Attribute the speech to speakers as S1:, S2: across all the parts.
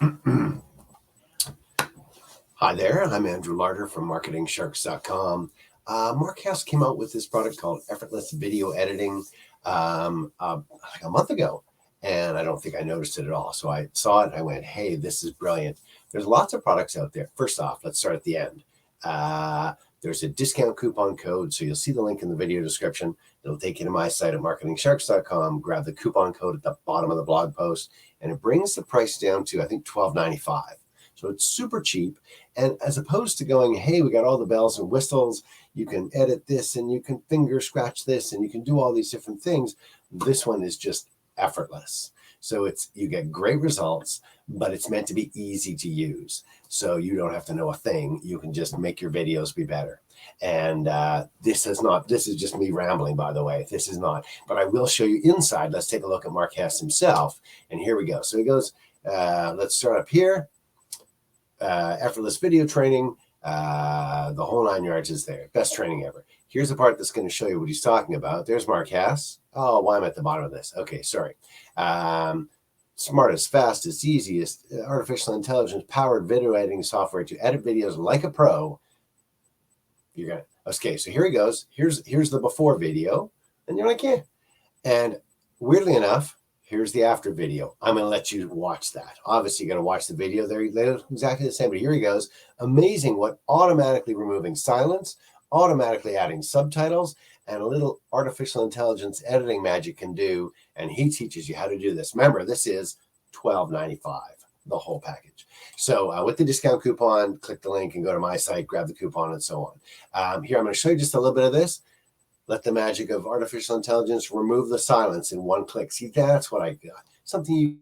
S1: Hi there, I'm Andrew Larder from MarketingSharks.com. Mark Hess came out with this product called Effortless Video Editing like a month ago, and I don't think I noticed it at all. So I saw it and I went, hey, this is brilliant. There's lots of products out there. First off, let's start at the end. There's a discount coupon code, so you'll see the link in the video description. It'll take you to my site at MarketingSharks.com. Grab the coupon code at the bottom of the blog post, and it brings the price down to, I think, $12.95. So it's super cheap. And as opposed to going, hey, we got all the bells and whistles, you can edit this and you can finger scratch this and you can do all these different things, this one is just effortless. So you get great results, but it's meant to be easy to use. So you don't have to know a thing. You can just make your videos be better. And this is just me rambling, by the way. This is not, but I will show you inside. Let's take a look at Mark Hess himself. And here we go. So he goes, let's start up here. Effortless video training, the whole 9 yards is there. Best training ever. Here's the part that's going to show you what he's talking about. There's Mark Hess. Oh, why am I at the bottom of this? Okay, sorry. Smartest, fastest, easiest artificial intelligence powered video editing software to edit videos like a pro. Okay, so here he goes. Here's the before video, and you're like, yeah. And weirdly enough, here's the after video. I'm going to let you watch that. Obviously, you're going to watch the video. They're exactly the same, but here he goes. Amazing what automatically removing silence, automatically adding subtitles, and a little artificial intelligence editing magic can do. And he teaches you how to do this. Remember, this is $12.95, the whole package. So with the discount coupon, click the link and go to my site, grab the coupon, and so on. Here, I'm going to show you just a little bit of this. Let the magic of artificial intelligence remove the silence in one click. See, that's what I got. Something you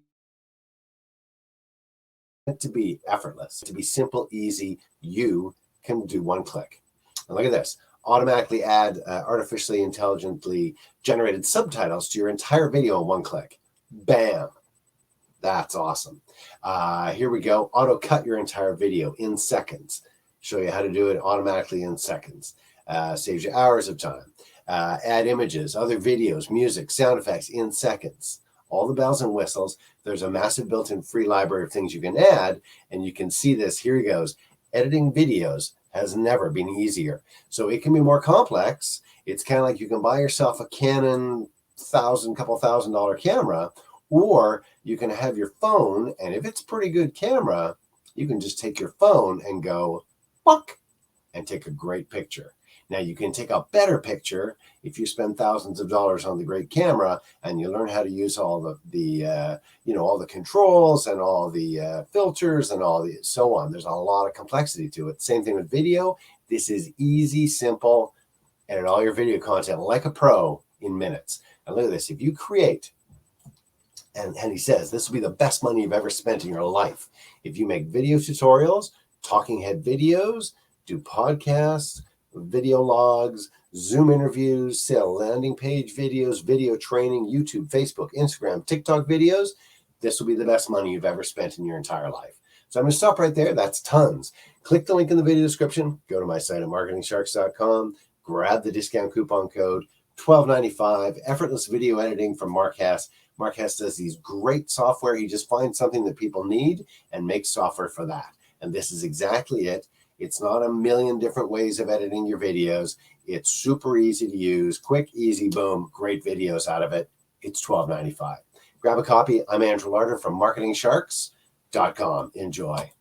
S1: want to be effortless, to be simple, easy. You can do one click. And look at this. Automatically add artificially intelligently generated subtitles to your entire video in one click. Bam. That's awesome. Here we go. Auto cut your entire video in seconds. Show you how to do it automatically in seconds. Saves you hours of time. Add images, other videos, music, sound effects in seconds. All the bells and whistles. There's a massive built-in free library of things you can add, and you can see this. Here he goes. Editing videos has never been easier. So it can be more complex. It's kind of like you can buy yourself a Canon couple $1,000 camera, or you can have your phone, and if it's a pretty good camera, you can just take your phone and go, buck, and take a great picture. Now, you can take a better picture if you spend thousands of dollars on the great camera and you learn how to use all all the controls and all the filters and all the so on. There's a lot of complexity to it. Same thing with video. This is easy, simple. Edit all your video content like a pro in minutes. And look at this. If you create, and he says this will be the best money you've ever spent in your life. If you make video tutorials, talking head videos, do podcasts, video logs, Zoom interviews, sell landing page videos, video training, YouTube, Facebook, Instagram, TikTok videos, this will be the best money you've ever spent in your entire life. So I'm going to stop right there. That's tons. Click the link in the video description. Go to my site at MarketingSharks.com. Grab the discount coupon code, $12.95, effortless video editing from Mark Hess. Mark Hess does these great software. He just finds something that people need and makes software for that. And this is exactly it. It's not a million different ways of editing your videos. It's super easy to use, quick, easy, boom, great videos out of it. It's $12.95. Grab a copy. I'm Andrew Larder from MarketingSharks.com. Enjoy.